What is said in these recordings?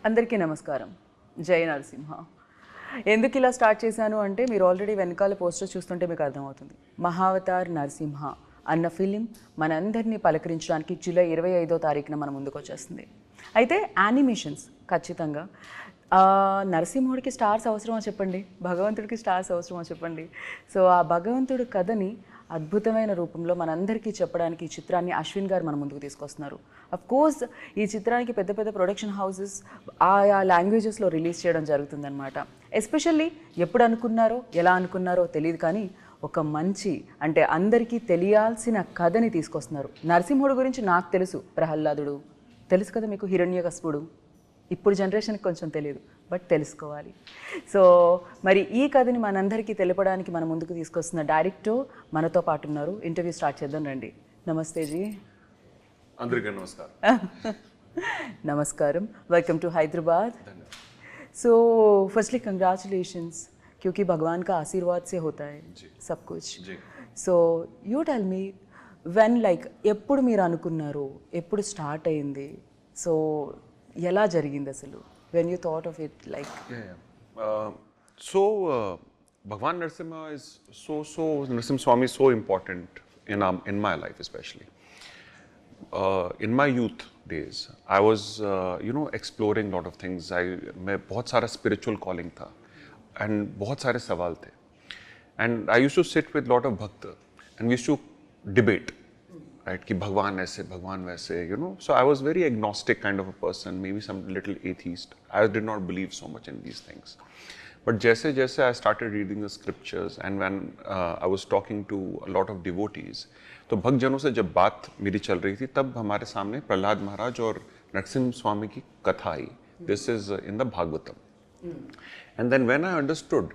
అందరికీ నమస్కారం. జై నరసింహ. ఎందుకు ఇలా స్టార్ట్ చేశాను అంటే మీరు ఆల్రెడీ వెనకాల పోస్టర్ చూస్తుంటే మీకు అర్థమవుతుంది. మహావతార్ నరసింహ అన్న ఫిలిం మనందరినీ పలకరించడానికి జూలై 25వ తారీఖున మన ముందుకు వచ్చేస్తుంది. అయితే యానిమేషన్స్ ఖచ్చితంగా నరసింహుడికి స్టార్స్ అవసరమా చెప్పండి, భగవంతుడికి స్టార్స్ అవసరమా చెప్పండి. సో ఆ భగవంతుడి కథని అద్భుతమైన రూపంలో మనందరికీ చెప్పడానికి ఈ చిత్రాన్ని అశ్విన్ గారు మన ముందుకు తీసుకొస్తున్నారు. అఫ్ కోర్స్ ఈ చిత్రానికి పెద్ద పెద్ద ప్రొడక్షన్ హౌసెస్ ఆయా లాంగ్వేజెస్లో రిలీజ్ చేయడం జరుగుతుందన్నమాట. ఎస్పెషల్లీ ఎప్పుడు అనుకున్నారో ఎలా అనుకున్నారో తెలియదు, కానీ ఒక మంచి అంటే అందరికీ తెలియాల్సిన కథని తీసుకొస్తున్నారు. నరసింహుడు గురించి నాకు తెలుసు, ప్రహ్లాదుడు తెలుసు కదా మీకు, హిరణ్యకశిపుడు. ఇప్పుడు జనరేషన్కి కొంచెం తెలియదు, బట్ తెలుసుకోవాలి. సో మరి ఈ కథని మనందరికీ తెలపడానికి మన ముందుకు తీసుకొస్తున్న డైరెక్టర్ మనతో పాటు ఉన్నారు. ఇంటర్వ్యూ స్టార్ట్ చేద్దాం రండి. నమస్తే జీ. అందరికీ నమస్కారం. నమస్కారం. Welcome to Hyderabad. So firstly congratulations, क्योंकि भगवान का आशीर्वाद से होता है सब कुछ. So you tell me when like ఎప్పుడు మీరు అనుకున్నారు, ఎప్పుడు స్టార్ట్ అయింది, సో ఎలా జరిగింది అసలు, when you thought of it like? Bhagwan Narsimha is Narsimha Swami is so important in my life, especially. In my youth days, I was exploring a lot of things. मैं बहुत सारा spiritual calling था and बहुत सारे सवाल थे, and I used to sit with lot of bhakt and we used to debate, right, कि भगवान ऐसे भगवान वैसे, so I was very agnostic kind of a person, maybe some little atheist. I did not believe so much in these things, but जैसे जैसे I started reading the scriptures and when I was talking to a lot of devotees, तो भक्त जनों से जब बात मेरी चल रही थी तब हमारे सामने प्रहलाद महाराज और नरसिंह स्वामी की कथा आई. This is in the Bhagavatam. And then when I understood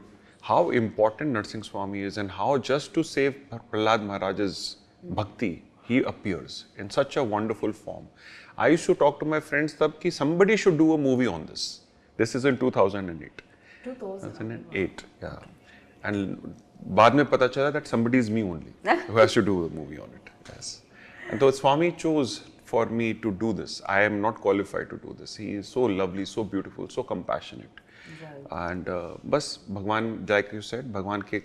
how important Narsimha Swami is and how just to save Prahlad Maharaj's bhakti, he appears in such a wonderful form. I used to talk to my friends tab ki somebody should do a movie on this. This is in 2008. 2008, yeah. And baad mein pata chala that somebody is me only who has to do a movie on it. Yes. And so Swami chose for me to do this. I am not qualified to do this. He is so lovely, so beautiful, so compassionate. Right. And bas Bhagwan, like you said, Bhagwan ke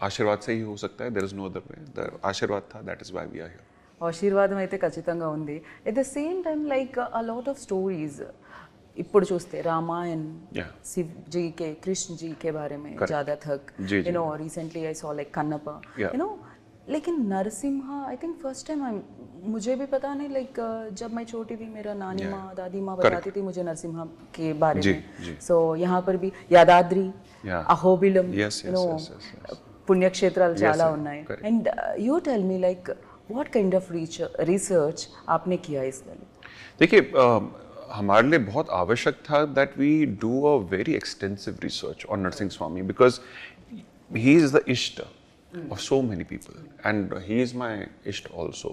आशीर्वाद से ही हो सकता है. There is no other way. The आशीर्वाद था. That is why we are here. ఆశీర్వాదం అయితే ఖచ్చితంగా ఉంది. At the same time like a lot of stories ఇప్పుడు చూస్తే रामायण, शिव जी के, कृष्ण जी के बारे में ज्यादा थक, recently I saw like Kannappa, लेकिन Narasimha I think first time मुझे भी पता नहीं, लाइक जब मैं छोटी थी मेरा नानी माँ दादी माँ बताती थी मुझे नरसिम्हा के बारे में. सो यहाँ पर भी यादाद्री, अहोबिलम, పుణ్యక్షేత్రాలు చాలా ఉన్నాయి. And you tell me like what kind of research आपने किया इसमें? देखिए हमारे लिए बहुत आवश्यक था that we do a very extensive research on Narsimha Swami because he is the ishta of so many people and he is my ishta also.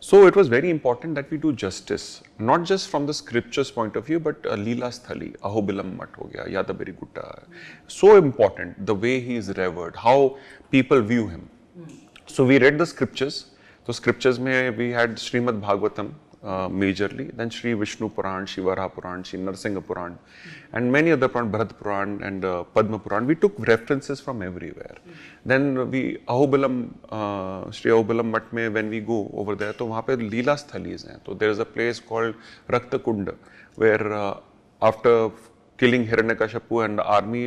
So it was very important that we do justice, not just from the scriptures point of view, but Leela Sthali, Ahobilam Mat ho gaya, Yadabiri Gutta. So important, the way he is revered, how people view him. So we read the scriptures. So scriptures mein we had Srimad Bhagavatam majorly, then Shri Vishnu Puran, Shivara Puran, Shri Narsingha Puran, and many other Puran, Bharat Puran and Padma Puran. We took references from everywhere. Then we Ahobilam, Shri Ahobilam Mat mein when we go over there, to wahan pe Leela Sthalis hain. So there is a place called Rakta Kunda where after killing Hiranyakashipu and the army,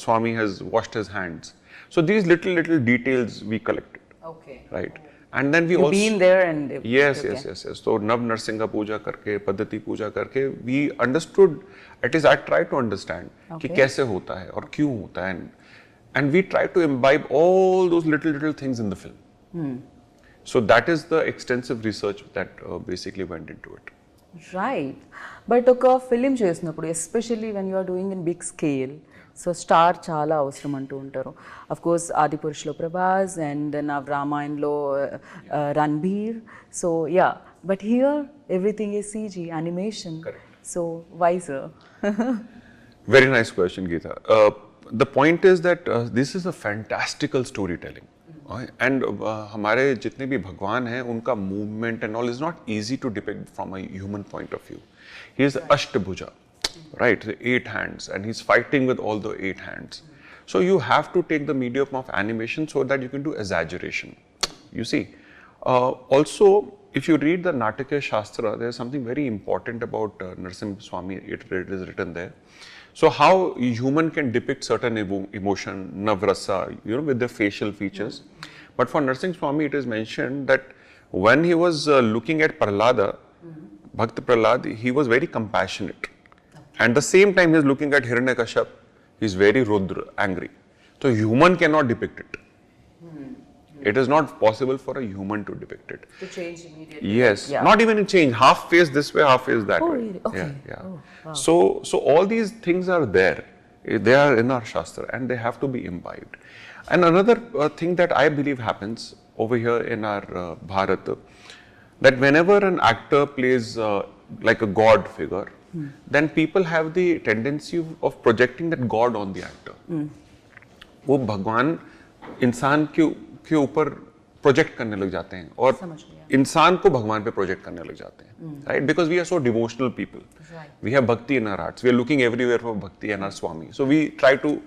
Swami has washed his hands. So these little details we collected. Okay. Right. And then we You've also been there and yes. So Nav Narsingha Puja karke, Paddhati Puja karke, we understood. At least I tried to understand कि कैसे होता है और क्यों होता है, and we tried to imbibe all those little things in the film. So that is the extensive research that basically went into it. Right. But ఒక film చేసినప్పుడు especially when you are doing in big scale, so star చాలా అవసరం అంటూ ఉంటారు. Of course ఆదిపురుషులో Prabhas and నా రామాయణంలో Ranbir. So yeah, but here everything is CG animation. So why sir? Very nice question, Geeta. The point is that this is a fantastical storytelling. And हमारे जितने भी भगवान हैं उनका movement and all is not easy to depict from a human point of view. He is Ashtabhuja, right? The 8 hands, and he's fighting with all the 8 hands. So you have to take the medium of animation so that you can do exaggeration. You see, also if you read the Natakya Shastra, there is something very important about Narsimha Swami. It is written there. So how a human can depict certain emotion, navrasa, with the facial features. But for Narsimha Swami, it is mentioned that when he was looking at Prahlada, Bhakt Prahlad, he was very compassionate. And the same time he is looking at Hiranyakashipu, he is very Rudra, angry. So human cannot depict it. It is not possible for a human to depict it. To change immediately. Yes, not even in change. Half face this way, half face that way. Really? Okay. Yeah. Oh, wow. So all these things are there. They are in our Shastra and they have to be imbibed. And another thing that I believe happens over here in our Bharat, that whenever an actor plays like a god figure, then people have the tendency of projecting that god on the actor. वो भगवान इंसान के ऊपर project करने लग जाते हैं और इंसान को भगवान पे प्रोजेक्ट करने लग जाते हैं, right? Because we are so devotional people, we have bhakti in our hearts, we are looking everywhere for bhakti and our swami, so we try to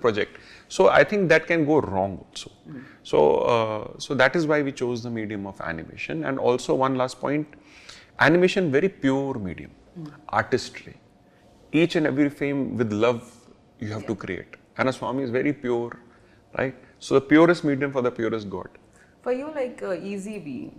project. So I think that can go wrong also. So that is why we chose the medium of animation. And also one last point, animation very pure medium, artistry. Each and every frame with love you have to create. And a Swami is very pure, right? So the purest medium for the purest God. For you, like easy be.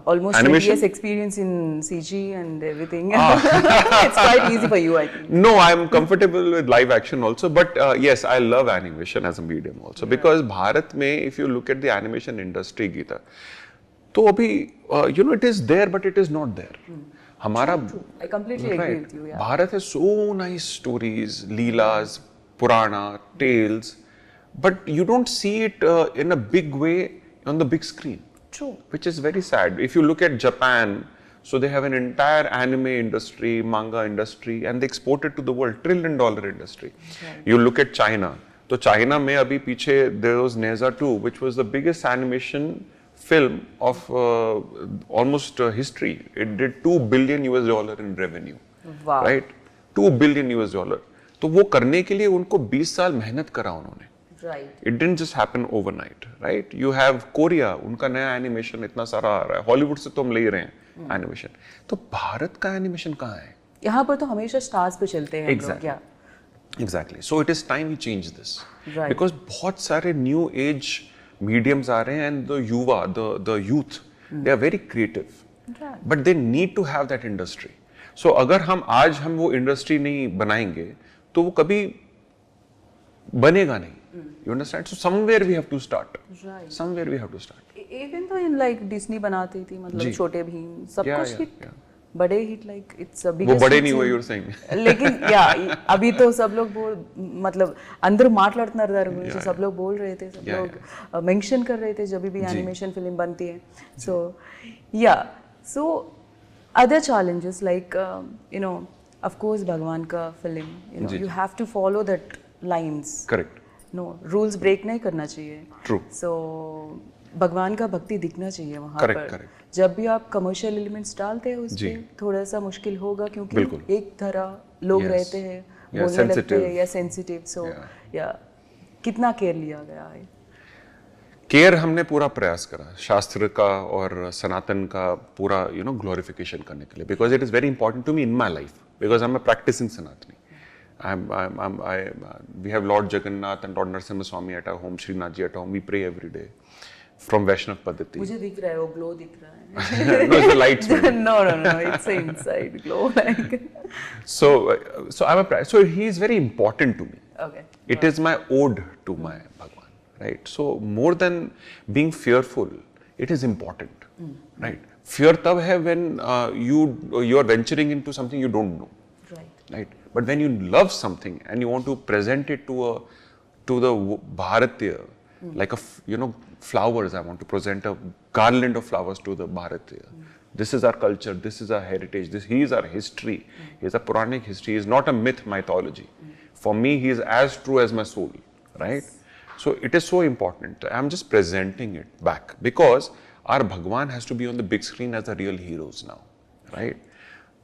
Almost 20 animation? years experience in CG and everything. It's quite easy for you, I think. No, I'm comfortable with live action also, but yes, I love animation as a medium also. Because Bharat mein, if you look at the animation industry, Geeta, तो अभी it is there, but it is not there. True. I completely agree with you. Yeah. Bharat has so nice stories, leelas, Purana, tales, but you don't see it in a big way on the big screen. True. Which is very sad. If you look at Japan, so they have an entire anime industry, manga industry, and they export it to the world, $1 trillion industry. Right. You look at China. So China mein abhi piche there was Neza 2, which was the biggest animation film of almost history. It did $2 billion in revenue. Wow. Right? $2 billion. तो वो करने के लिए उनको 20 साल मेहनत करा उन्होंने. Right. It didn't just happen overnight, right? You have Korea, उनका नया एनिमेशन इतना सारा आ रहा है. हॉलीवुड से तो हम ले ही रहे हैं एनिमेशन. तो भारत का एनिमेशन कहाँ है? यहाँ पर तो हमेशा स्टार्स पे चलते हैं लोग. Exactly. So it is time we change this. Right. Because बहुत सारे new age mediums आ रहे हैं and the युवा, the youth, they are very creative. Right. But they need to have that industry. So अगर हम आज हम वो industry नहीं बनाएंगे, तो वो कभी बनेगा नहीं. You understand? So somewhere we have to start. Right. Somewhere we have to start. Even though in like Disney बनाती थी, मतलब छोटे भीम, सब कुछ हिट, बड़े hit like it's a biggest. वो बड़े नहीं हुए you're saying. लेकिन अभी तो सब लोग मतलब अंदर माట్లాడుతున్నారు गुరించి सब लोग बोल रहे थे, सब लोग मेंशन कर रहे थे जब भी एनिमेशन फिल्म बनती है. So other challenges like of course भगवान का film, you have to follow that lines. Correct. No, rules break नहीं करना चाहिए. True. So भगवान का भक्ति दिखना चाहिए वहाँ correct, पर. Correct. जब भी आप कमर्शियल एलिमेंट्स डालते हैं उसमें थोड़ा सा मुश्किल होगा क्योंकि एक तरह लोग रहते हैं, बोलने लगते हैं या सेंसिटिव. सो कितना केयर लिया गया है? केयर हमने पूरा प्रयास करा शास्त्र का और सनातन का पूरा ग्लोरिफिकेशन करने के लिए. Because it is very important to me in my life because I am a practising Sanatani. We have Lord Jagannath and Lord Narsimha Swami at our home, Srinath ji at home. We pray every day from Vaishnav Paddhati. मुझे दिख रहा है वो glow दिख रहा है. No, it's the lights. No, it's the inside glow like. So he is very important to me. Okay. It is my ode to my Bhagwan, right? So more than being fearful, it is important, right? Fear तब है when you are venturing into something you don't know, right? But when you love something and you want to present it to the Bharatiya, like flowers, I want to present a garland of flowers to the Bharatiya. This is our culture, this is our heritage, he is our history, he is a Puranic history, he is not a myth mythology. For me, he is as true as my soul, right? So it is so important. I'm just presenting it back because our Bhagwan has to be on the big screen as the real heroes now, right?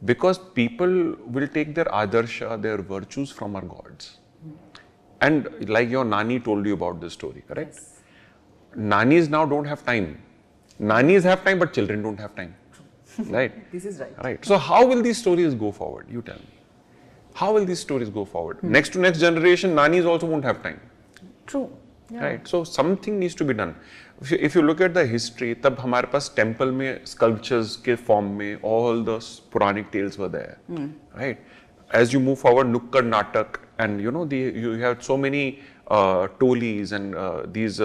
Because people will take their adarsha, their virtues from our gods. And like your Nani told you about this story, correct? Yes. Nanis now don't have time. Nanis have time, but children don't have time. Right? This is right. Right. So how will these stories go forward? You tell me. How will these stories go forward? Next to next generation, Nanis also won't have time. True. Yeah. Right. So something needs to be done. If you look at the history, तब हमारे पास temple में sculptures के form में all the Puranic tales were there. Right. As you move forward, Nukkad Natak, and you know you have so many tolis and these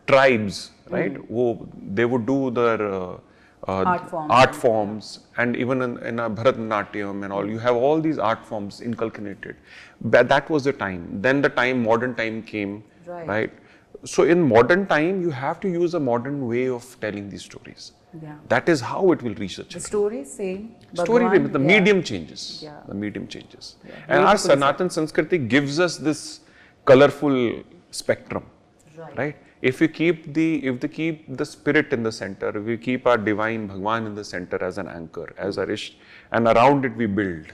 tribes, right? They would do their art forms, and even in a Bharatanatyam and all, you have all these art forms inculcated. But that was the time. Then the time, modern time came, right? So in modern time, you have to use a modern way of telling these stories. Yeah. That is how it will reach the children. The story same. The medium changes. Yeah. The medium changes. Yeah. And our Sanatan Sanskriti gives us this colorful spectrum, right? If we keep the spirit in the center, if we keep our divine Bhagwan in the center as an anchor, as a rish, and around it we build,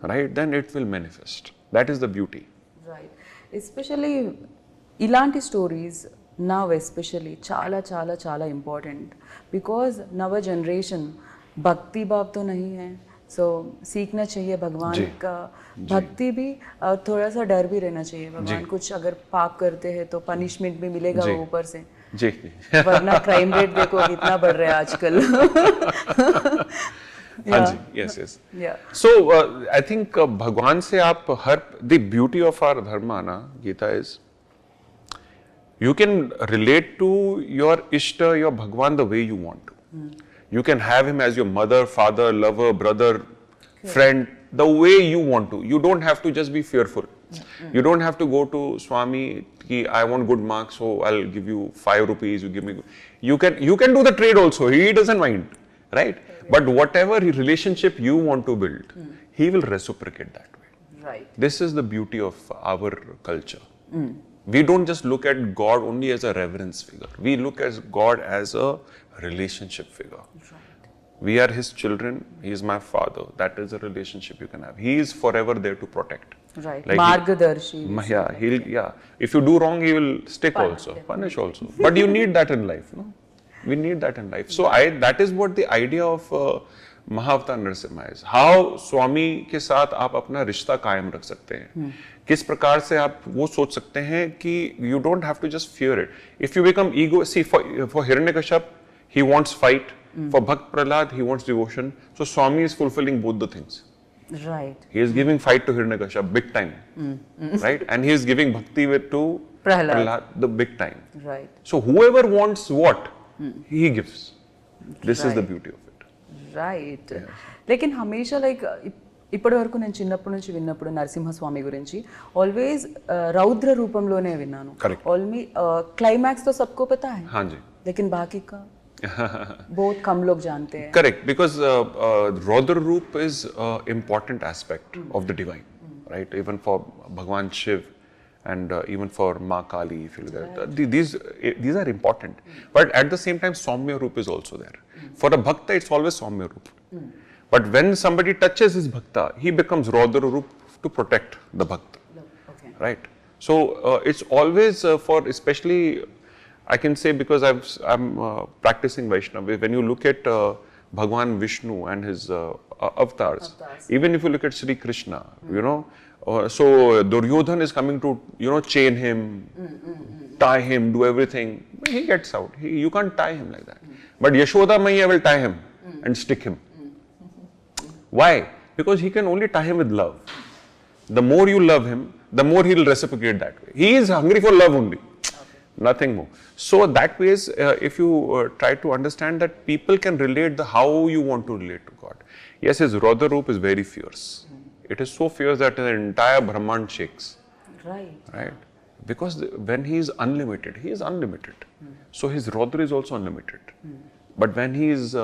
right? Then it will manifest. That is the beauty. Right. Especially ilanti stories now especially chala important, because now generation bhakti bhav to nahi hai. So सीखना चाहिए भगवान का भक्ति भी, और थोड़ा सा डर भी रहना चाहिए. भगवान कुछ अगर पाप करते हैं तो पनिशमेंट भी मिलेगा ऊपर से. जी. वरना क्राइम रेट देखो कितना बढ़ रहा है आजकल. हाँ जी. Yes. Yeah. So I think भगवान से आप हर the beauty of our dharma ना Gita is you can relate to your Ishta, your Bhagwan the way you want to. You can have him as your mother, father, lover, brother, friend, the way you want to. You don't have to just be fearful. You don't have to go to Swami, I want good marks, so I'll give you 5 rupees, you give me. You can do the trade also. He doesn't mind, right? But whatever relationship you want to build, he will reciprocate that way. Right. This is the beauty of our culture. We don't just look at God only as a reverence figure. We look at God as a relationship figure. Right. We are his children. He is my father. That is a relationship you can have. He is forever there to protect. Right. Like Margadarshi. Yeah. If you do wrong, he will stick also, punish also. But you need that in life, no? We need that in life. So that is what the idea of Mahavatar Narsimha is. How Swami के साथ आप अपना रिश्ता कायम रख सकते हैं. किस प्रकार से आप वो सोच सकते हैं कि you don't have to just fear it. If you become ego, see for Hiranyakashipu, he wants fight. For Bhakt Prahlad, he wants devotion. So Swami is fulfilling both the things. Right. He is giving fight to Hiranyakashipu big time, right? And he is giving bhakti to Prahlad the big time. Right. So whoever wants what, he gives. This is the beauty of it. Right. లేకిన్ హమేషా like ఇప్పటి వరకు నేను చిన్నప్పటి నుంచి విన్నప్పుడు నరసింహస్వామి గురించి always రౌద్ర రూపంలోనే విన్నాను. ఆల్మీ క్లైమాక్స్ तो सबको पता है. हाँ जी. लेकिन बाकी का बहुत कम लोग जानते हैं. Correct, because Raudra Roop is an important aspect of the divine, right? Even for Bhagwan Shiv and even for Ma Kali, if you look at it. These are important. But at the same time, Saumya Roop is also there. For a Bhakta, it's always Saumya Roop. But when somebody touches his Bhakta, he becomes Raudra Roop to protect the Bhakta, right? So it's always for, especially I can say, because I'm practicing Vaishnava. When you look at Bhagwan Vishnu and his avatars, even if you look at Sri Krishna, you know, so Duryodhan is coming to, you know, chain him, tie him, do everything. He gets out. You can't tie him like that. But Yashoda Maiya will tie him and stick him. Why? Because he can only tie him with love. The more you love him, the more he will reciprocate that way. He is hungry for love only. Nothing more. So that way is, if you try to understand that people can relate how you want to relate to God. Yes, his Raudra Roop is very fierce. It is so fierce that the entire Brahman shakes. Right. Right? Because when he is unlimited, he is unlimited. So his Raudra is also unlimited. But when he is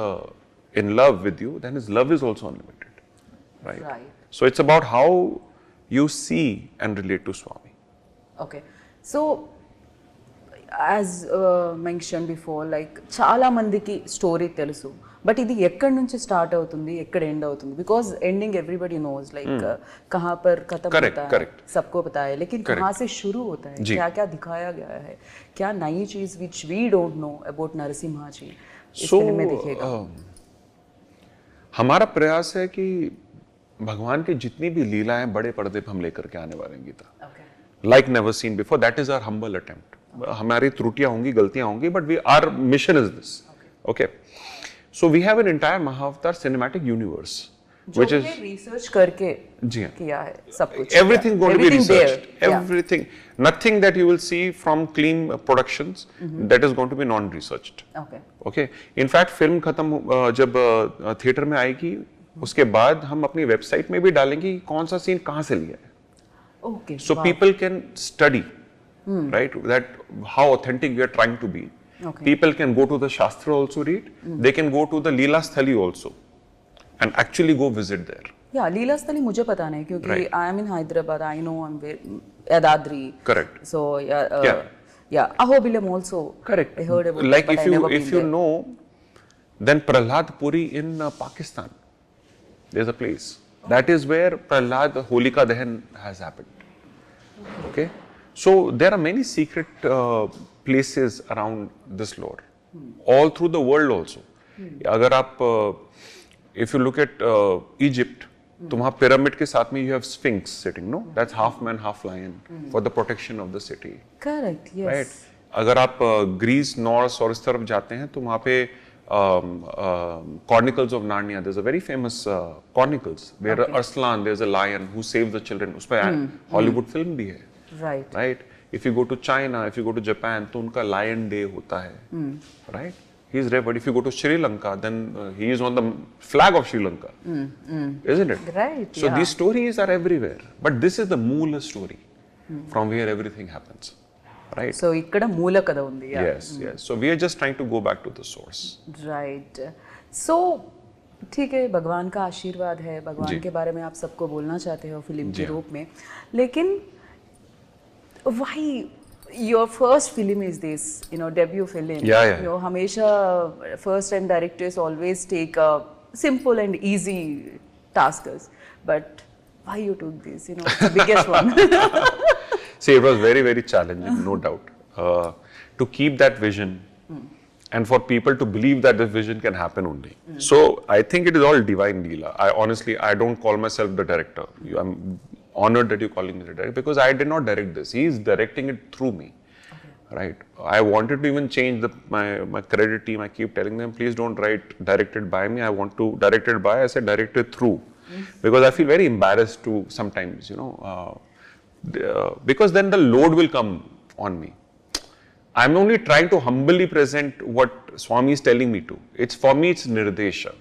in love with you, then his love is also unlimited. Right? So it's about how you see and relate to Swami. Okay. So as mention before like చాలా మందికి story తెలుసు but ఇది ఎక్కడి నుంచి start అవుతుంది ఎక్కడ end అవుతుంది because ending everybody knows like कहाँ पर खत्म होता है सबको पता है लेकिन कहाँ से शुरू होता है क्या क्या दिखाया गया है क्या नई चीज which we don't know about Narasimha ji इस फिल्म में दिखेगा हमारा प्रयास है कि भगवान की जितनी भी लीलाएं बड़े पर्दे पर हम लेकर के आने वाले हैं Gita like never seen before that is our humble attempt हमारी त्रुटियां होंगी गलतियां होंगी but we our mission is this okay so we have an entire Mahavatar cinematic universe which is research करके जी हाँ किया है सब कुछ everything going to be researched everything nothing that you will see from clean productions that is going to be non researched okay in fact film खत्म जब theatre में आएगी उसके बाद हम अपनी वेबसाइट में भी डालेंगे कौन सा सीन कहाँ से लिया है okay so people can study right that how authentic we are trying to be people can go to the shastra also read they can go to the leela sthali also and actually go visit there yeah leela sthali मुझे पता नहीं क्योंकि I am in Hyderabad I know I'm Yadadri correct so yeah Ahobilam also correct I heard about like if you know then Prahlad Puri in Pakistan there's a place that is where Prahlad Holika Dahan has happened okay so there are many secret places around this lore all through the world also अगर आप if you look at Egypt तो वहाँ pyramid के साथ में you have sphinx sitting no that's half man half lion for the protection of the city correct yes right अगर आप Greece Norse और इस तरफ जाते हैं तो वहाँ पे Chronicles of Narnia there's a very famous Chronicles where Arslan there's a lion who saves the children उस पे Hollywood film भी है right if you go to China if you go to Japan तो उनका lion day होता है right he is revered if you go to Sri Lanka then he is on the flag of Sri Lanka isn't it right so these stories are everywhere but this is the moola story from where everything happens right so ikkada moola kada undi yes so we are just trying to go back to the source right so ठीक है भगवान का आशीर्वाद है भगवान के बारे में आप सबको बोलना चाहते हो फिल्म के रूप में लेकिन why your first film is this debut film हमेशा first time directors always take a simple and easy tasks but why you took this it's the biggest one see it was very very challenging no doubt to keep that vision and for people to believe that this vision can happen only so I think it is all divine leela I don't call myself the director I'm honored that you're calling me the director because I did not direct this he is directing it through me right I wanted to even change my credit team I keep telling them please don't write directed by me I want to directed by I said directed through because I feel very embarrassed to sometimes because then the load will come on me I'm only trying to humbly present what Swami is telling me to it's for me it's nirdesha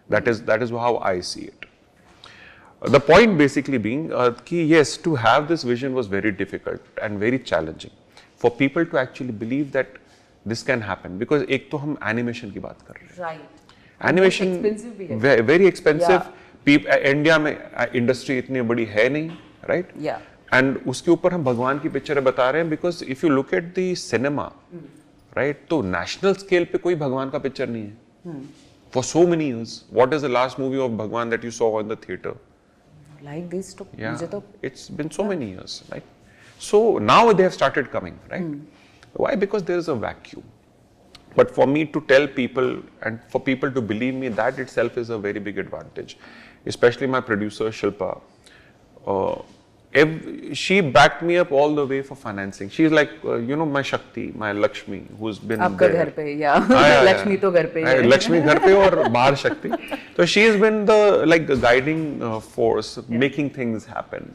that is how I see it the point basically being yes to have this vision was very difficult and very challenging for people to actually believe that this can happen because एक तो हम animation की बात कर रहे हैं right animation very expensive India में industry इतनी बड़ी है नहीं right and उसके ऊपर हम भगवान की पिक्चरें बता रहे हैं because if you look at the cinema right तो national scale पे कोई भगवान का पिक्चर नहीं है for so many years what is the last movie of Bhagwan that you saw in the theater like this to it's been so many years right so now they have started coming right why because there is a vacuum but for me to tell people and for people to believe me that itself is a very big advantage especially my producer Shilpa she backed me up all the way for financing she's like my Shakti my Lakshmi who's been आपका घर पे लक्ष्मी तो घर पे है लक्ष्मी घर पे और बाहर शक्ति so she has been the like guiding force making things happen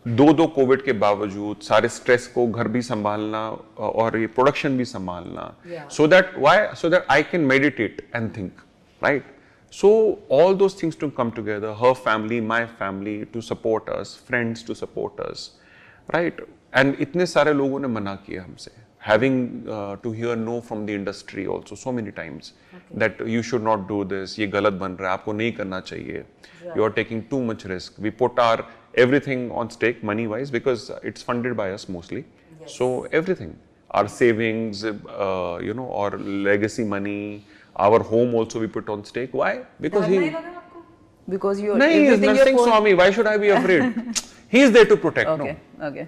दो कोविड के बावजूद सारे स्ट्रेस को घर भी संभालना और ये प्रोडक्शन भी संभालना so that I can meditate and think right so all those things to come together her family my family to support us friends to support us right and इतने सारे लोगों ने मना किया हमसे having to hear no from the industry also so many times that you should not do this ये गलत बन रहा है आपको नहीं करना चाहिए you are taking too much risk we put our everything on stake money wise because it's funded by us mostly So everything, our savings, you know, or legacy money, our home also we put on stake. Why? Because because you No, he is Narsingh Swami. Why should I be afraid? He is there to protect. Okay. No. Okay.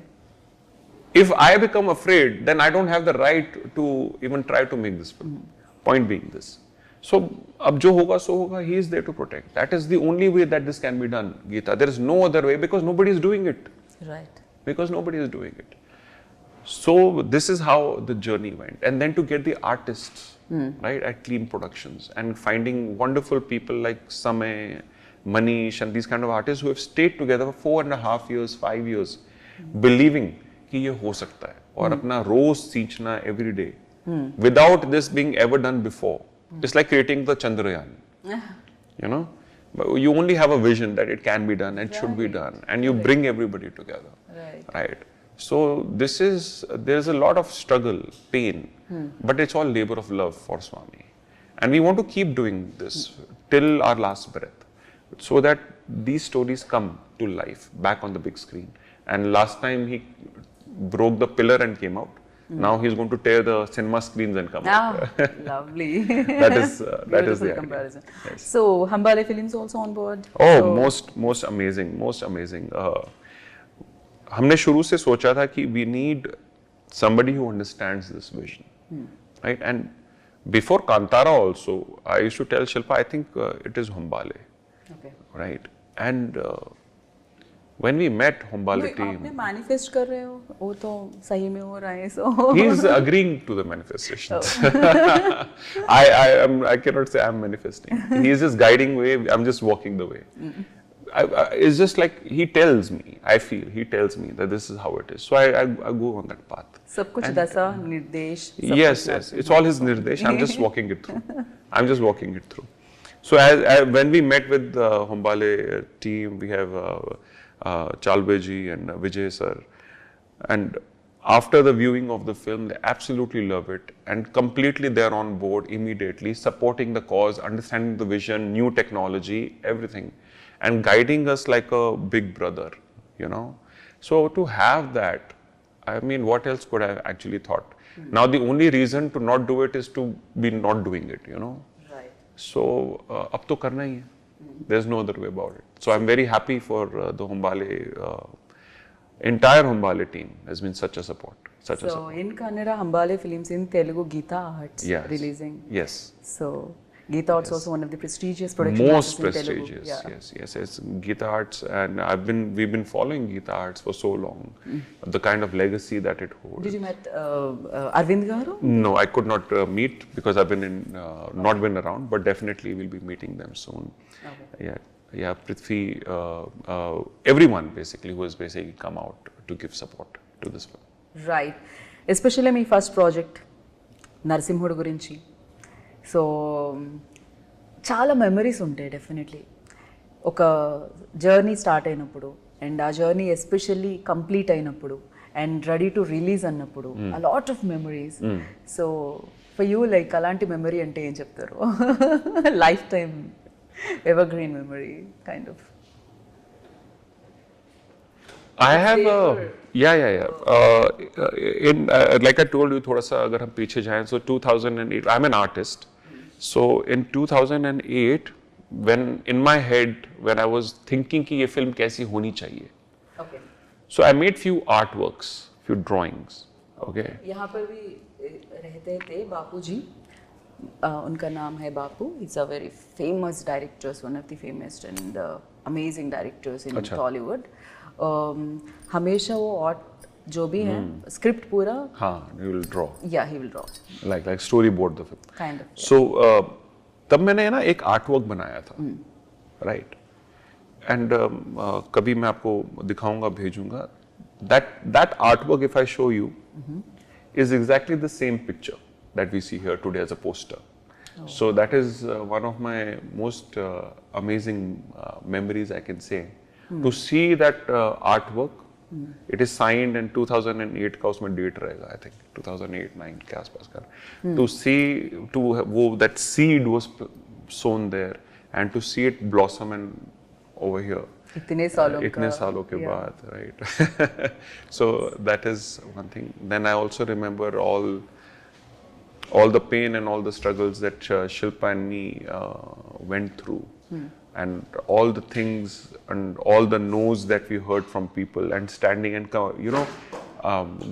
If I become afraid, then I don't have the right to even try to make this film. Point being this. So, ab jo hoga so hoga. He is there to protect. That is the only way that this can be done, Geeta. There is no other way because nobody is doing it. Right. Because nobody is doing it. So this is how the journey went, and then to get the artists right at Clean Productions and finding wonderful people like Samay, Manish, and these kind of artists who have stayed together for 4.5 years, 5 years, believing कि ये हो सकता है और अपना रोज सींचना every day without this being ever done before. It's like creating the Chandrayaan. You know, but you only have a vision that it can be done and should be done, and you bring everybody together. Right. So there's a lot of struggle, pain, but it's all labor of love for Swami, and we want to keep doing this till our last breath, so that these stories come to life back on the big screen. And last time he broke the pillar and came out. Now he's going to tear the cinema screens and come out. Lovely. that is the comparison. Yes. So Hambale Films also on board. Oh, so, most amazing. हमने शुरू से सोचा था कि we need somebody who understands this vision, right? And before Kantara also, I used to tell Shilpa, I think it is Hambale, right? And when we met Hambale team, आपने manifest कर रहे हो, वो तो सही में हो रहा है, so he is agreeing to the manifestations. I cannot say I'm manifesting. He is just guiding way. I'm just walking the way. It's just like he tells me. I feel he tells me that this is how it is. So I go on that path. सब कुछ दशा निर्देश. Yes. It's all his nirdesh. I'm just walking it through. So as when we met with the Hambale team, we have Chalbeji and Vijay sir, and after the viewing of the film, they absolutely love it and completely they're on board immediately, supporting the cause, understanding the vision, new technology, everything, and guiding us like a big brother, you know. So to have that, I mean, what else could I have actually thought? Now the only reason to not do it is to be not doing it, you know. Right. So ab to karna hi hai. There's no other way about it. So I'm very happy for the Hambale, entire Hambale team has been such a support. So in Kannada, Hambale Films, in Telugu, Geeta Arts releasing. Yes. So Geeta Arts also one of the prestigious production most houses prestigious. In Telugu. Yes. It's Geeta Arts, and we've been following Geeta Arts for so long. The kind of legacy that it holds. Did you met Arvind Garu? No, I could not meet because I've been not been around, but definitely we'll be meeting them soon. Okay. Yeah, Prithvi, everyone basically who has basically come out to give support to this film. Right. Especially my first project, Narsimhudu gurinchi. So, చాలా memories ఉంటాయి definitely ఒక journey start అయినప్పుడు and ఆ journey especially complete అయినప్పుడు and ready to release అన్నప్పుడు ఆ lot of memories so for you like అలాంటి memory అంటే ఏం చెప్తారు life time ever green memory kind of I have like I told you थोड़ा सा अगर हम पीछे जाएं so 2008 I'm an artist. So in 2008, when in my head, when I was thinking कि ये film कैसी होनी चाहिए, okay. So I made few artworks, few drawings, okay. यहाँ पर भी रहते थे बापू जी, उनका नाम है बापू. He's a very famous director, one of the famous and amazing directors in Tollywood. हमेशा वो आर्ट जो भी है स्क्रिप्ट पूरा he will draw. Yeah, he will draw. Like storyboard the film. Kind of. So तब मैंने ना एक आर्टवर्क बनाया था, right? And कभी मैं आपको दिखाऊंगा, भेजूंगा. That artwork, if I show you, is exactly the same picture that we see here today as a poster. So that is one of my most amazing memories, I can say, to see that artwork. It is signed in 2008 का उसमें date रहेगा, I think 2008-9 के आसपास का. To see वो that seed was sown there and to see it blossom and over here. इतने सालों इतने सालों के बाद, right? So that is one thing. Then I also remember all the pain and all the struggles that Shilpa and me went through, and all the things and all the no's that we heard from people, and standing and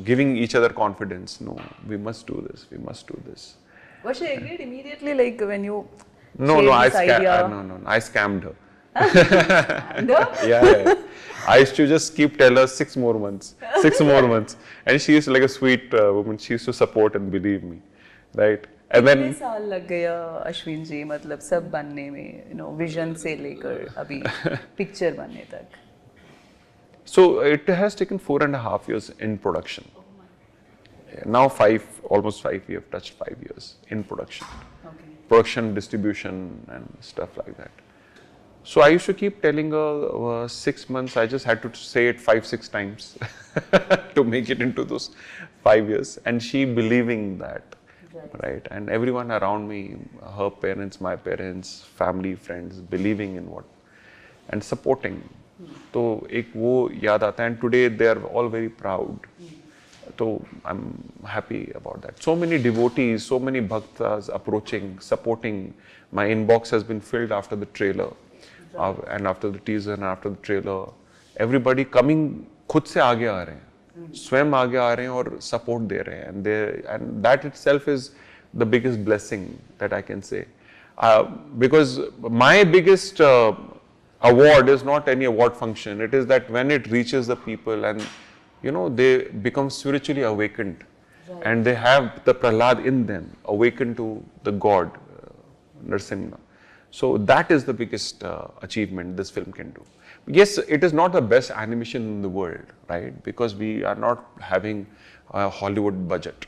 giving each other confidence. No, we must do this. We must do this. Was she agreed immediately, like when you No, shared no, this idea? no, I scammed her. No? Yeah. I used to just keep tell her 6 more months, and she used to, like a sweet woman. She used to support and believe me, right? And कितने then साल लग गया अश्विन जी, मतलब सब बनने में, vision से लेकर अभी पिक्चर बनने तक? so it has taken 4.5 years in production. Now almost 5. We have touched 5 years in production. Okay. Production, distribution, and stuff like that. So I used to keep telling her 6 months. I just had to say it 5-6 times to make it into those 5 years, and she believing that, right? And everyone around me, her parents, my parents, family, friends, believing in what and supporting. तो एक वो याद आता है, and today they are all very proud. So I'm happy about that. So many devotees, so many bhaktas approaching, supporting. My inbox has been filled after the trailer, and after the teaser, and after the trailer. Everybody coming, खुद से आगे आ रहे हैं, स्वयं आगे आ रहे हैं और support दे रहे हैं, and that itself is the biggest blessing that I can say, because my biggest award is not any award function. It is that when it reaches the people and they become spiritually awakened, and they have the Prahlad in them, awakened to the God, Narsimha. So that is the biggest achievement this film can do. Yes, it is not the best animation in the world, right? Because we are not having a Hollywood budget,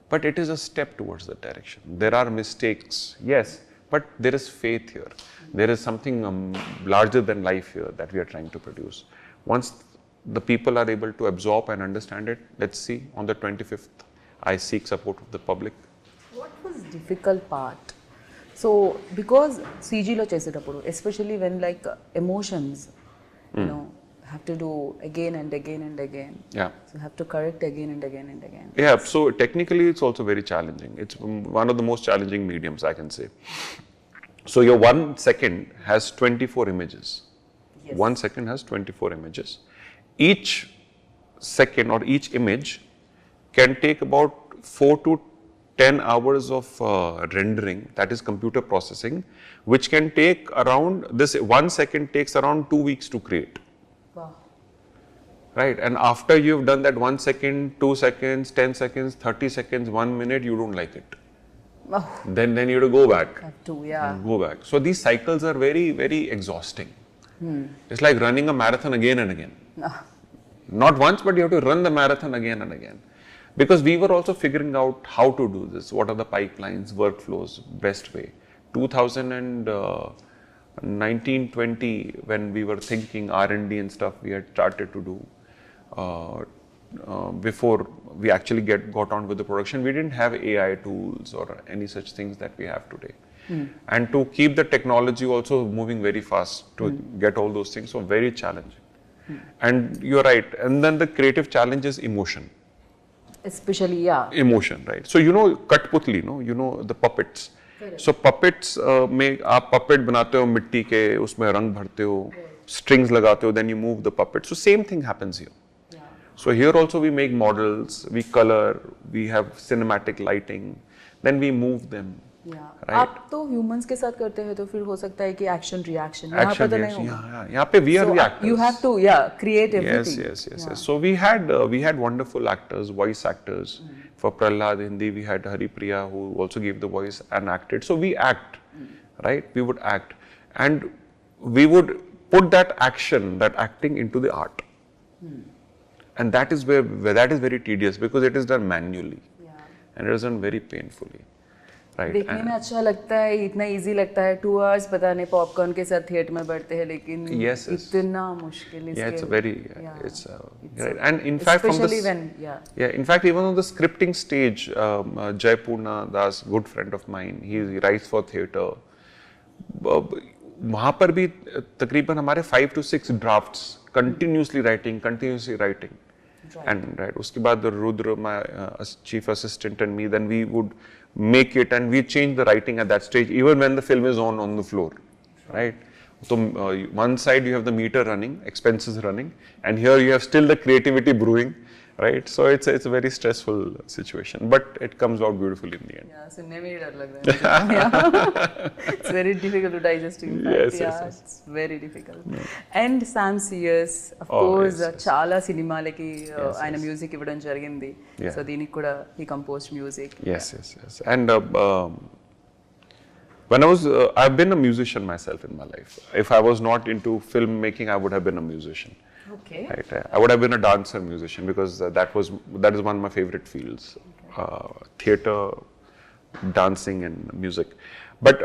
but it is a step towards that direction. There are mistakes, yes, but there is faith here. There is something larger than life here that we are trying to produce. Once the people are able to absorb and understand it, let's see, on the 25th, I seek support of the public. What was difficult part? So because CG lo చేసేటప్పుడు, especially when like emotions, have to do again and again and again. Yeah. So have to correct again and again and again. Yeah, so technically it's also very challenging. It's one of the most challenging mediums, I can say. So your 1 second has 24 images. Yes. 1 second has 24 images. Each second or each image can take about 4 to 10 hours of rendering, that is computer processing, which can take around, this 1 second takes around 2 weeks to create. Wow. Right, and after you've done that 1 second, 2 seconds, 10 seconds, 30 seconds, 1 minute, you don't like it. Oh. Then you have to go back. Have to, yeah. Go back. So these cycles are very, very exhausting. It's like running a marathon again and again. Not once, but you have to run the marathon again and again. Because we were also figuring out how to do this. What are the pipelines, workflows, best way. 2019-20, when we were thinking R&D and stuff, we had started to do. Before we actually got on with the production, we didn't have AI tools or any such things that we have today. And to keep the technology also moving very fast to get all those things, so very challenging. And you're right. And then the creative challenge is emotion. Especially, yeah. Emotion, right? So Kathputli, the puppets. Correct. So puppets में आप puppet बनाते हो मिट्टी के, उसमें रंग भरते हो, strings लगाते हो, then you move the puppet. So same thing happens here. Yeah. So here also we make models, we color, we have cinematic lighting, then we move them. Yeah. Right? आप तो humans के साथ करते हैं, तो फिर हो सकता है कि action reaction. यहाँ पे तो नहीं होगा. यहाँ पे we are the actors. You have to, create everything. Yes. So we had wonderful actors, voice actors. For Prahlad Hindi, we had Hari Priya, who also gave the voice and acted. So we act, right? We would act, and we would put that acting into the art, and that is very tedious because it is done manually, and it is done very painfully. Right. देखने में अच्छा लगता है, इतना easy लगता है, 2 hours पता नहीं पॉपकॉर्न के साथ थिएटर में बैठते हैं, लेकिन इतना मुश्किल इसके. Yeah, it's very, it's right. And in fact, especially when, in fact, even on the scripting stage, Jai Purna Das, good friend of mine, he writes for theatre. वहाँ पर भी तकरीबन हमारे 5 to 6 drafts continuously writing and right उसके बाद Rudra my chief assistant and me then we would make it and we change the writing at that stage even when the film is on the floor right. So one side you have the meter running, expenses running, and here you have still the creativity brewing, right? So it's a very stressful situation, but it comes out beautifully in the end. Yeah, सुनने में ही डर लग रहा है. Yeah. It's very difficult to digest. In fact, yes. It's very difficult. And Sam CS, of course, చాలా సినిమాలకి ఆయన music ఇవ్వడం జరిగింది. So దీనికి కూడా he composed music. Yes. And when I've been a musician myself in my life. If I was not into filmmaking, I would have been a musician. Okay. Right. I would have been a dancer musician because that is one of my favorite fields, theatre, dancing, and music. But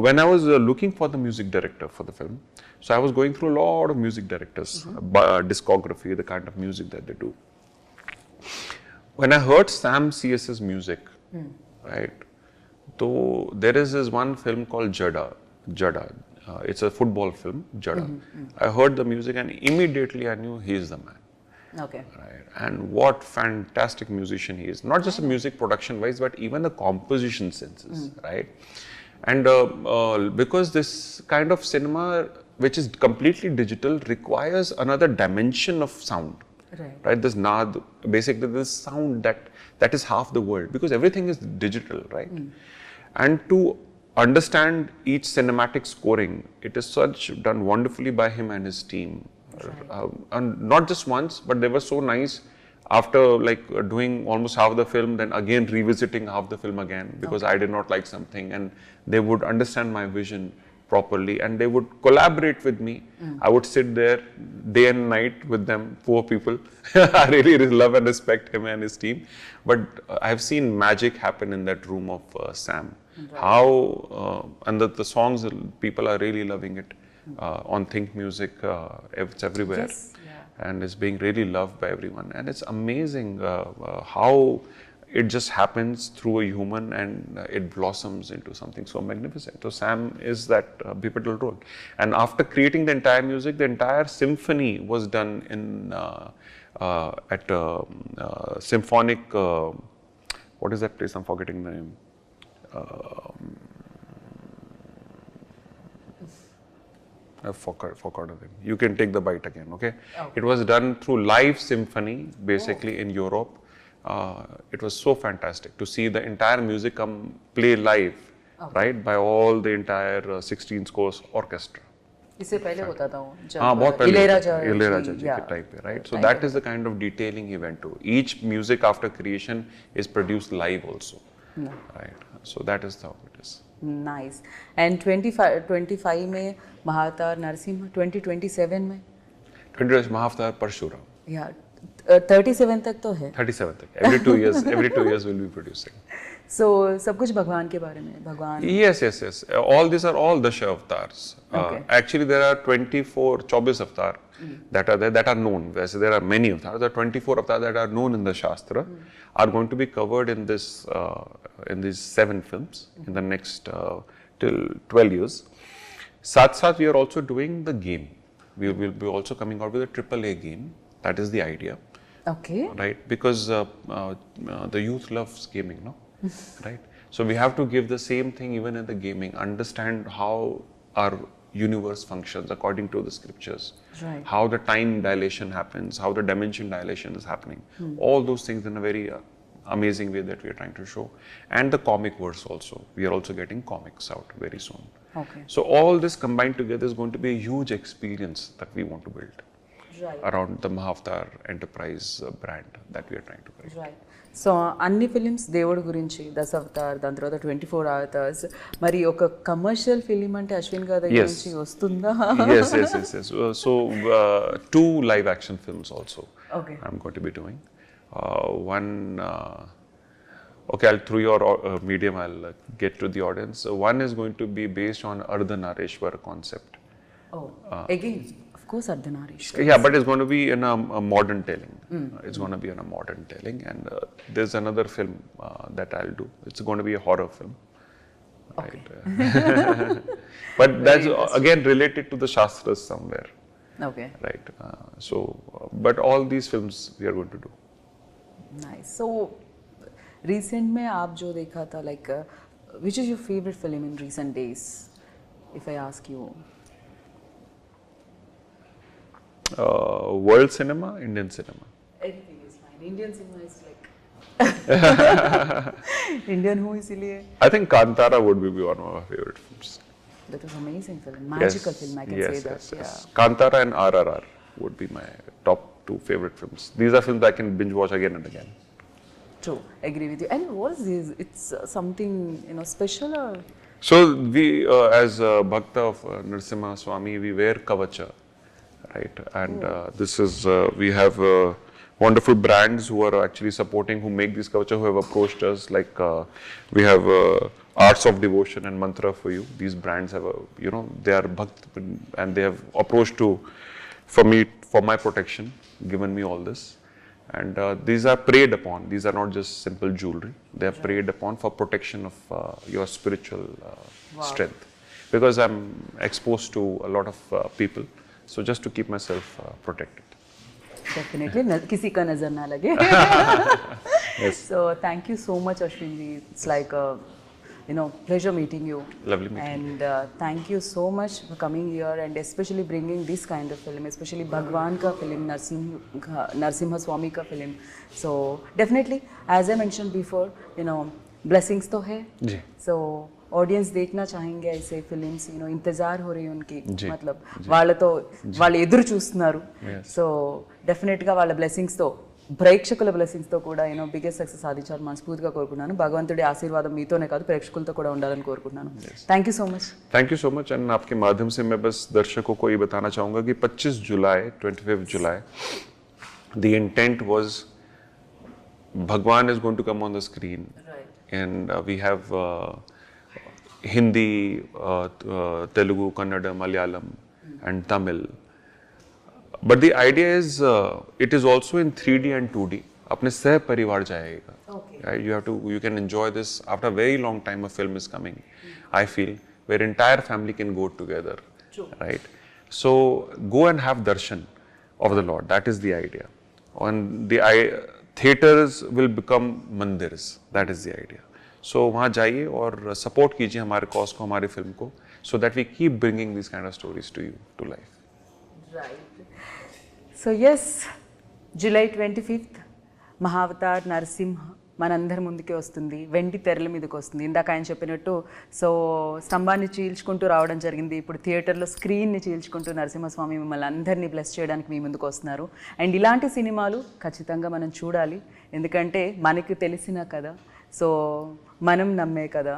when I was looking for the music director for the film, so I was going through a lot of music directors, discography, the kind of music that they do. When I heard Sam CS's music, right. So there is this one film called Jada. It's a football film, Jada. I heard the music and immediately I knew he is the man. Okay. Right. And what fantastic musician he is. Not just a music production wise, but even the composition senses, right? And because this kind of cinema, which is completely digital, requires another dimension of sound. Right? This naad, basically this sound that is half the world because everything is digital, right? And to understand each cinematic scoring, it is done wonderfully by him and his team. And not just once, but they were so nice after doing almost half the film, then again revisiting half the film again because I did not like something, and they would understand my vision properly and they would collaborate with me. I would sit there day and night with them, poor people. I really love and respect him and his team. But I have seen magic happen in that room of Sam. How, and the songs, people are really loving it. On Think Music, it's everywhere. Yes. And it's being really loved by everyone. And it's amazing how it just happens through a human and it blossoms into something so magnificent. So Sam is that pivotal role. And after creating the entire music, the entire symphony was done in at symphonic, what is that place? I'm forgetting the name. I forgot of it. You can take the bite again, okay? It was done through live symphony, basically in Europe. It was so fantastic to see the entire music come play live, right, by all the entire 16 scores orchestra. इससे पहले होता था वो बहुत पहले इलैयाराजा जी के type पे, right? So that is the kind of detailing he went to. Each music after creation is produced live also, right? So that is how it is. Nice. And 25 में महावतार नरसिम्हा, 2027 में 20 महावतार परशुराम. Yeah, 37 तक तो है. 37 तक. Every 2 years we'll be producing. So सब कुछ भगवान के बारे में, भगवान. Yes. All these are all Dasha avatars. Actually, there are 24 avatar that are there, that are known. There are many avatars. There are 24 avatars that are known in the Shastra are going to be covered in this in these 7 films in the next till 12 years. Sath we are also doing the game. We will be also coming out with a AAA game. That is the idea. Okay. Right, because the youth loves gaming, no? Right. So we have to give the same thing even in the gaming. Understand how our universe functions according to the scriptures. Right. How the time dilation happens, how the dimension dilation is happening. All those things in a very amazing way that we are trying to show. And the comic verse also. We are also getting comics out very soon. Okay. So all this combined together is going to be a huge experience that we want to build. Right. Around the Mahavatar enterprise brand that we are trying to create. Right. So అన్ని films దేవుడి గురించి, దశావతార్, దాని తర్వాత 24 hours, మరి ఒక commercial film అంటే అశ్విన్ గారి దగ్గర నుంచి వస్తుందా? Yes. So 2 live action films also. Okay. I'm going to be doing. One, okay, through your medium, I'll get to the audience. One is going to be based on Ardhanarishwar concept. Oh, again. Of course, Ardhanarishwar. Yeah, but it's going to be in a modern telling. It's going to be in a modern telling, and there's another film that I'll do. It's going to be a horror film. Okay. Right? But that's again related to the Shastras somewhere, okay right? But all these films we are going to do. Nice so recent में आप जो देखा था like which is your favourite film in recent days if I ask you World cinema, Indian cinema. Anything is fine Indian cinema is like Indian हूँ इसीलिए I think Kantara would be one of my favorite films. that was amazing film magical film I can say that Yes. Kantara and RRR would be my top 2 favorite films. These are films I can binge watch again and again. True, agree with you. And what is this? It's something special or? So we, as Bhakta of Narsimha Swami, we wear kavacha, right? And this is we have wonderful brands who are actually supporting, who make these kavacha, who have approached us. Like we have Arts of Devotion and Mantra for You. These brands have they are Bhakt and they have approached for my protection, given me all this. And these are preyed upon. These are not just simple jewelry. They are preyed upon for protection of your spiritual strength. Because I'm exposed to a lot of people. So just to keep myself protected. Definitely. किसी का नजर ना लगे. Yes. So thank you so much, Ashwin ji. It's like pleasure meeting you. Lovely meeting you. And thank you so much for coming here and especially bringing this kind of film, especially Bhagwan ka film, Narsimha Swami ka film. So definitely, as I mentioned before, blessings तो है. जी. So audience देखना चाहेंगे ऐसे films इंतजार हो रही है उनकी जी, मतलब వాళ్ళు ఎదురు చూస్తున్నారు సో డెఫినెట్ గా వాళ్ళ బ్లెస్సింగ్స్ తో ప్రేక్షకుల బ్లెస్సింగ్స్ తో కూడా బిగ్గెస్ట్ సక్సెస్ సాధించాలని మనస్ఫూర్తిగా కోరుకుంటున్నాను భగవంతుడి ఆశీర్వాదం మీతోనే కాదు ప్రేక్షకులతో కూడా ఉండాలని కోరుకుంటున్నాను thank you so much thank you so much and आपके माध्यम से मैं बस दर्शकों को ये बताना चाहूँगा कि 25 जुलाई 25 जुलाई the intent was Bhagwan is going to come on the screen and we have Hindi, Telugu, Kannada, Malayalam and Tamil. But the idea is it is also in 3D and 2D. अपने सह परिवार जाएगा. Right? You can enjoy this after a very long time. A film is coming. I feel where entire family can go together. True. Right? So go and have darshan of the Lord. That is the idea. And the theaters will become mandirs. That is the idea. So वहाँ जाइए और support कीजिए हमारे cause को, हमारी film को, so that we keep bringing these kind of stories to you, to life. Right. So yes, July 25th, Mahavatar Narsimha మనందరి ముందుకే వస్తుంది, వెండి తెరల మీదకి వస్తుంది. ఇందాక ఆయన చెప్పినట్టు సో స్తంభాన్ని చీల్చుకుంటూ రావడం జరిగింది, ఇప్పుడు థియేటర్లో స్క్రీన్ని చీల్చుకుంటూ నరసింహస్వామి మిమ్మల్ని అందరినీ బ్లెస్ చేయడానికి మీ ముందుకు వస్తున్నారు. అండ్ ఇలాంటి సినిమాలు ఖచ్చితంగా మనం చూడాలి, ఎందుకంటే మనకి తెలిసిన కదా, సో మనం నమ్మే కదా,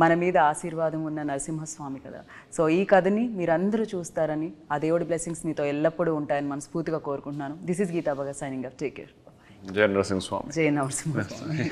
మన మీద ఆశీర్వాదం ఉన్న నరసింహస్వామి కదా. సో ఈ కథని మీరందరూ చూస్తారని, ఆ దేవుడి బ్లెస్సింగ్స్ మీతో ఎల్లప్పుడూ ఉంటాయని మనస్ఫూర్తిగా కోరుకుంటున్నాను. This is Geeta Bhagat signing off. Take care. జై నరసింహ స్వామి. జై నరసింహ స్వామి.